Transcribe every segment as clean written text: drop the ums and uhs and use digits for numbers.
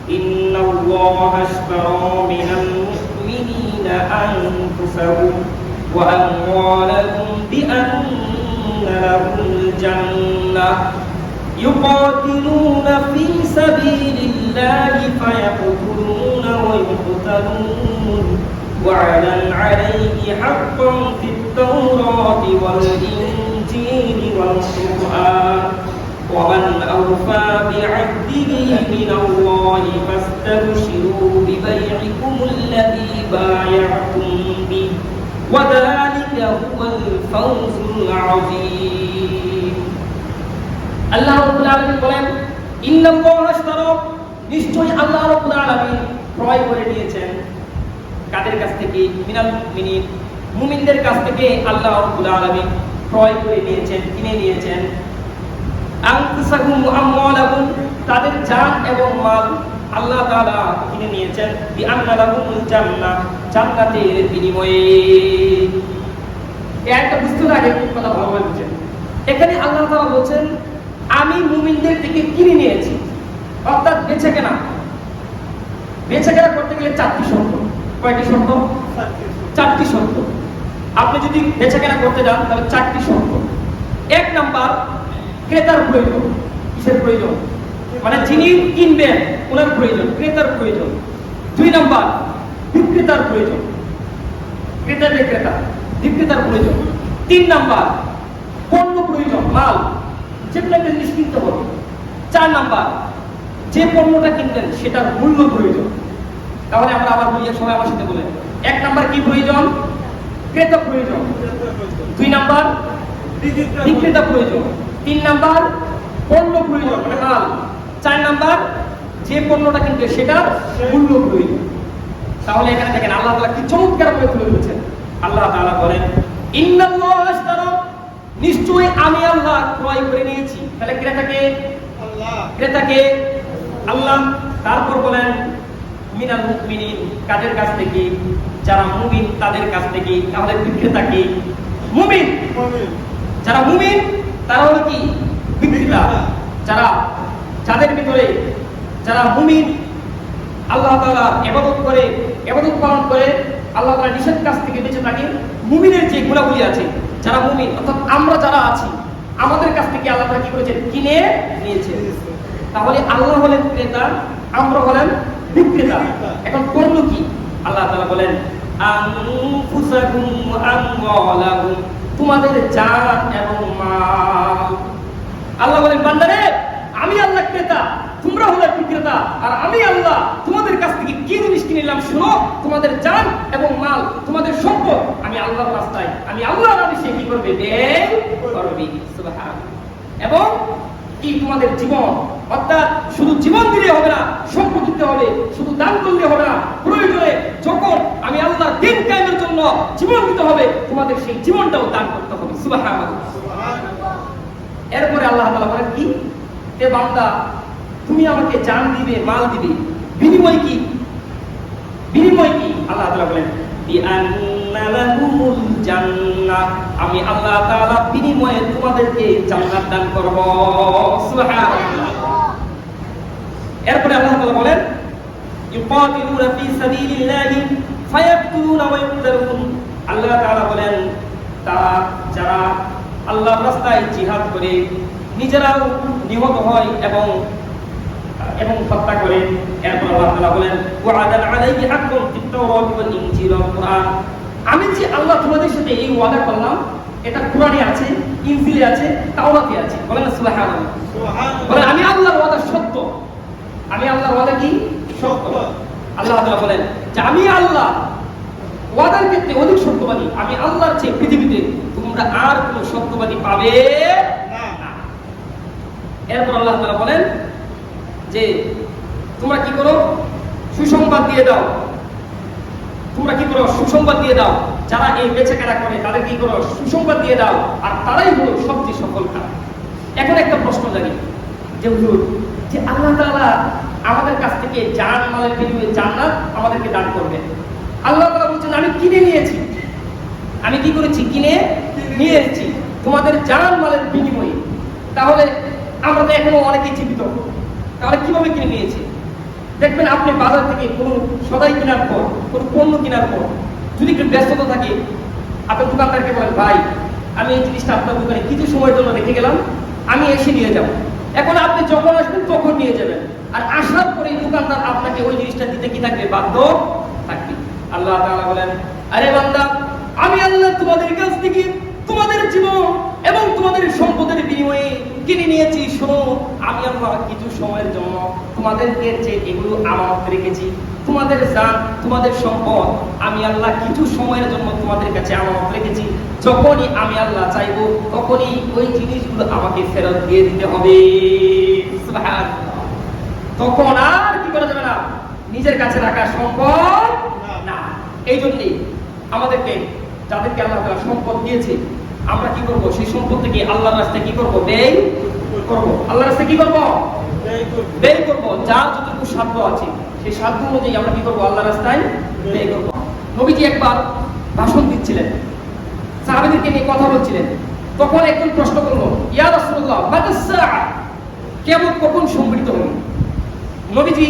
ইন্নাল্লাহা আশতারা মিনাল মুমিনিনা আনফুসাহুম ওয়া আমওয়ালাহুম বিআন্না লাহুমুল জান্নাহ يقاتلون في سبيل الله فيقتلون ويقتلون وعدا عليه حقا في التوراة والإنجيل والقرآن ومن أوفى بعهده من الله فاستبشروا ببيعكم الذي بايعتم به وذلك هو الفوز العظيم আল্লাহ রাব্বুল আলামিন বলেন ইন্নাল্লাহা আশতারা নিশ্চয়ই আল্লাহ রাব্বুল আলামিন ক্রয় করে নিয়েছেন কাদের কাছ থেকে মিনাল মুমিনিন মুমিনদের কাছ থেকে আল্লাহ রাব্বুল আলামিন ক্রয় করে নিয়েছেন কিনে নিয়েছেন আনফুসাহুম ওয়া আমওয়ালাহুম তাদের জান এবং মাল আল্লাহ তাআলা কিনে নিয়েছেন বিআন্না লাহুমুল জান্নাহ জান্নাতের বিনিময়ে একটা বুঝতে আগে কথা ভালোভাবে বুঝেন এখানে আল্লাহ তাআলা বলেন আমি মুমিনদের থেকে কিনে নিয়েছি অর্থাৎ বেচে কেনা করতে গেলে চারটি শর্ত কয়টি শর্ত চারটি শর্ত আপনি যদি বেচে কেনা করতে যান তাহলে চারটি শর্ত এক নাম্বার ক্রেতার প্রয়োজন কিসের প্রয়োজন মানে যিনি কিনবেন ওনার প্রয়োজন ক্রেতার প্রয়োজন দুই নাম্বার বিক্রেতার প্রয়োজন বিক্রেতার প্রয়োজন তিন নাম্বার পণ্য প্রয়োজন মাল যেটা জিনিস কিনতে হবে চার নাম্বার যে পণ্যটা কিনবেন সেটার মূল্য প্রয়োজন তাহলে আমরা আবার বলি সবাই আমার সাথে বলেন এক নাম্বার কি প্রয়োজন ক্রেতা প্রয়োজন দুই নাম্বার বিক্রেতা প্রয়োজন তিন নাম্বার পণ্য প্রয়োজন মানে মাল চার নাম্বার যে পণ্যটা কিনবে সেটার মূল্য প্রয়োজন তাহলে এখানে দেখেন আল্লাহ তাআলা কি চমৎকার করে তুলে ধরেছেন আল্লাহ তাআলা বলেন ইন্নাল্লাহা আশতারা নিশ্চয়ই আমি আল্লাহ ক্রয় করে নিয়েছি তাহলে ক্রেতাকে আল্লাহ তারপর বলেন মিনাল মুমিনিন কাদের কাছ থেকে যারা মুমিন তাদের কাছ থেকে তাহলে বিক্রেতাকে মুমিন যারা মুমিন তারা হলো কি বিক্রেতা যাদের ভিতরে যারা মুমিন আল্লাহ তাআলা ইবাদত পালন করে আল্লাহ তাআলা নিষেধ কাজ থেকে বেঁচে থাকে মুমিনের যে গুণাবলী আছে যারা মুমিন অর্থাৎ আমরা যারা আছি আমাদের কাছ থেকে আল্লাহ তাআলা কি করেছেন কিনে নিয়েছেন তাহলে আল্লাহ হলেন ক্রেতা আমরা হলেন বিক্রেতা এখন পণ্য কি আল্লাহ তাআলা বলেন আনফুসাকুম আমওয়ালাকুম তোমাদের জান এবং মাল আল্লাহ বলেন বান্দারে আমি আল্লাহ ক্রেতা তোমরা হলে বিক্রেতা আর আমি আল্লাহ তোমাদের কাছ থেকে কি জিনিস কিনে নিলাম শুনো তোমাদের জান এবং মাল তোমাদের সম্পদ আমি আল্লাহর রাস্তায় আমি আল্লাহর আদেশে কি করবে ব্যয় করবে সুবহানাল্লাহ এবং কি তোমাদের জীবন অর্থাৎ শুধু জীবন দিলে হবে না সম্পদ দিতে হবে শুধু দান করলে হবে না প্রয়োজনে যখন আমি আল্লাহর দ্বীন কায়েমের জন্য জীবন দিতে হবে তোমাদের সেই জীবনটাও দান করতে হবে সুবহানাল্লাহ এরপরে আল্লাহ তাআলা বলেন কি হে বান্দা তুমি আমাকে জান দিবে মাল দিবে বিনিময় কি আল্লাহ তাআলা বলেন বিআন্না লাহুমুল জান্নাহ আমি আল্লাহ তাআলা বিনিময়ে তোমাদেরকে জান্নাত দান করব সুবহানাল্লাহ এরপরে আল্লাহ তাআলা বলেন ইউকাতিলুনা ফি সাবিলিল্লাহি ফায়াকতুলুনা ওয়া ইউকতালুন আল্লাহ তাআলা বলেন তারা যারা আল্লাহর রাস্তায় জিহাদ করে নিজেরাও নিহত হয় এবং হত্যা করে এরপর আল্লাহ তাআলা বলেন ওয়াদান আলাইহি হাক্কুন ফিত তাওরাত ওয়াল ইনজিল ওয়াল কুরআন আমি যে আল্লাহ তোমাদের সাথে এই ওয়াদা করলাম এটা কুরআনে আছে ইনজিলে আছে তাওরাতে আছে বলেন সুবহানাল্লাহ বলেন আমি আল্লাহর ওয়াদা সত্য আমি আল্লাহর ওয়াদা কি সত্য আল্লাহ তাআলা বলেন যে আমি আল্লাহ ওয়াদার ক্ষেত্রে অধিক সত্যবাদী আমি আল্লাহর চেয়ে পৃথিবীতে তোমরা আর কোনো সত্যবাদী পাবে না এরপর আল্লাহ তাআলা বলেন যে তোমরা কি করো সুসংবাদ দিয়ে দাও যারা এই বেচাকেনা করে তাদের কি করো সুসংবাদ দিয়ে দাও আর তারাই হলো সবচেয়ে সফল কাজ এখন একটা প্রশ্ন জানি যে হুজুর যে আল্লাহ তাআলা আমাদের কাছ থেকে জান মালের বিনিময়ে জান্নাত আমাদেরকে দান করবেন আল্লাহ তাআলা বলেন আমি কিনে নিয়েছি আমি কি করেছি কিনে নিয়েছি তোমাদের জান মালের বিনিময়ে তাহলে আমরা তো এখনো অনেকেই জীবিত তাহলে কিভাবে কিনে নিয়েছি দেখবেন আপনি বাজার থেকে কোনো সদাই কেনার পর, কোনো পণ্য কেনার পর যদি একটু ব্যস্ততা থাকে, আপনি দোকানদারকে বলেন, ভাই আমি এই জিনিসটা আপনার দোকানে কিছু সময়ের জন্য রেখে গেলাম, আমি এসে নিয়ে যাব। এখন আপনি যখন আসবেন তখন নিয়ে যাবেন, আর আসার পরে দোকানদার আপনাকে ওই জিনিসটা দিতে কি থাকবে, বাধ্য থাকবে। আল্লাহ তাআলা বলেন, আরে বান্দা, আমি আল্লাহ তোমাদের কাছ থেকে তোমাদের জীবন এবং তোমাদের সম্পদের বিনিময়ে কিনে নিয়েছি। শোনো, আমি আল্লাহ কিছু সময়ের জন্য তোমাদেরকে যে এগুলো আমানত রেখেছি, তোমাদের জান, তোমাদের সম্পদ আমি আল্লাহ কিছু সময়ের জন্য তোমাদের কাছে আমানত রেখেছি। যখনই আমি আল্লাহ চাইবো তখনই ওই জিনিসগুলো আমাকে ফেরত দিয়ে দিতে হবে। সুবহানাল্লাহ। তখন আর কি করা যাবে না, নিজের কাছে রাখা সম্ভব না। এই জন্যই আমাদেরকে, যাদেরকে আল্লাহ তাআলা সম্পদ দিয়েছে, আমরা কি করব, সেই সম্পদ থেকে আল্লাহর রাস্তায় কি করব, ব্যয় করব। আল্লাহর রাস্তায় কি করব, ব্যয় করব। যার যতটুকু সাধ্য আছে সেই সাধ্য অনুযায়ী আমরা কি করব, আল্লাহর রাস্তায় ব্যয় করব। নবীজি একবার ভাষণ দিচ্ছিলেন, সাহাবাদেরকে নিয়ে কথা বলছিলেন। তখন একজন প্রশ্ন করলো, ইয়া রাসূলুল্লাহ, মাতাস সাআ, কিয়ামত কখন সংঘটিত হবে? নবীজি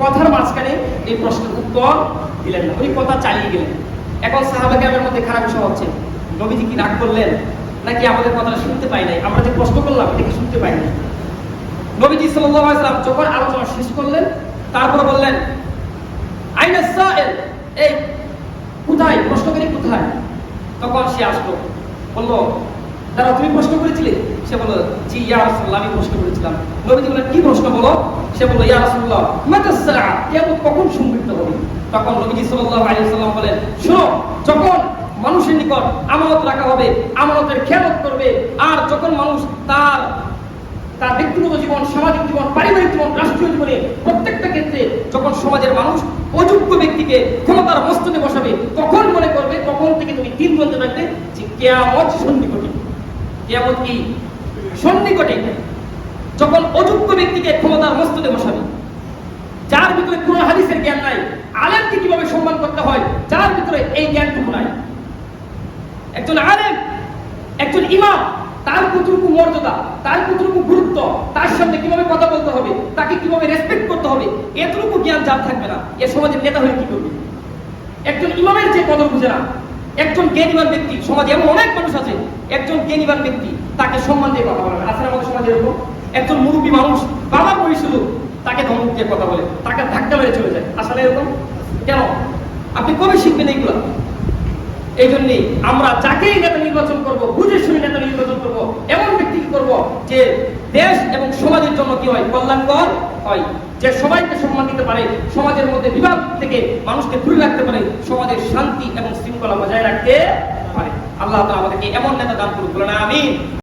কথার মাঝখানে এই প্রশ্নের উত্তর দিলেন না, ওই কথা চালিয়ে গেলেন। এখন সাহাবা-কেরামের মধ্যে খারাপ বিষয় হচ্ছে, নবীজি কি রাগ করলেন নাকি আমাদের কথাটা শুনতে পাই নাই, আমরা যে প্রশ্ন করলাম এটা কি শুনতে পাই নাই? নবীজি সাল্লাল্লাহু আলাইহি ওয়াসাল্লাম যখন আলোচনা শেষ করলেন, তারপর বললেন, আইনা সাইল, এই কোথায় প্রশ্নকারী কোথায়? তখন সে আসলো, বলল, দাঁড়াও, তুমি প্রশ্ন করেছিলে? সে বলল, জি ইয়া রাসূলুল্লাহ, আমি প্রশ্ন করেছিলাম। নবীজি বললেন, কি প্রশ্ন বলো? সে বলল, ইয়া রাসূলুল্লাহ, মাতাস সাআ, কিয়ামত কখন সংঘটিত হবে? তখন নবীজি সাল্লাল্লাহু আলাইহি ওয়াসাল্লাম বলেন, শোনো, যখন মানুষের নিকট আমানত রাখা হবে, আমানতের খেয়ানত করবে, আর যখন মানুষ তার ব্যক্তিগত জীবন, সামাজিক জীবন, পারিবারিক জীবন, রাষ্ট্রীয় জীবনে প্রত্যেকটা ক্ষেত্রে যখন সমাজের মানুষ অযোগ্য ব্যক্তিকে ক্ষমতার মস্তকে বসাবে, তখন মনে করবে, তখন থেকে তুমি দিন বলতে থাকবে যে কিয়ামত সন্নিকটে। কিয়ামত কি সন্নিকটে? যখন অযোগ্য ব্যক্তিকে ক্ষমতার মস্তকে বসাবে, যার ভিতরে কোরআন হাদিসের জ্ঞান নাই, আলেমকে কিভাবে সম্মান করতে হয় যার ভিতরে এই জ্ঞানটুকু নাই। একজন আলেম, একজন ইমাম, তার কতটুকু মর্যাদা, তার কতটুকু গুরুত্ব, তার সামনে কিভাবে কথা বলতে হবে, তাকে কিভাবে রেসপেক্ট করতে হবে, এতটুকু জ্ঞান যার থাকবে না, এ সমাজের নেতা হয়ে কি করবে? একজন ইমামের যে কদর বুঝে না, একজন জ্ঞানীবান ব্যক্তি, সমাজে এমন অনেক মানুষ আছে, একজন জ্ঞানীবান ব্যক্তি তাকে সম্মান দিয়ে কথা বলে না। আছে আমাদের সমাজে এরকম? একজন মুরব্বী মানুষ, বাবা বয়সী লোক, তাকে ধমক দিয়ে কথা বলে, তাকে ধাক্কা মেরে চলে যায়। আসলে এরকম কেন? আপনি কবে শিখবেন এইগুলা? এই জন্যে আমরা যাকেই নেতা নির্বাচন করব, বুঝে শুনে নেতা নির্বাচন করব, এমন ব্যক্তিকে করব যে দেশ এবং সমাজের জন্য কি হয়, কল্যাণকর হয়, যে সবাইকে সম্মান দিতে পারে, সমাজের মধ্যে বিভাগ থেকে মানুষকে দূরে রাখতে পারে, সমাজের শান্তি এবং শৃঙ্খলা বজায় রাখতে পারে। আল্লাহ তাআলা আমাদেরকে এমন নেতা দান করুন, বলেন আমিন।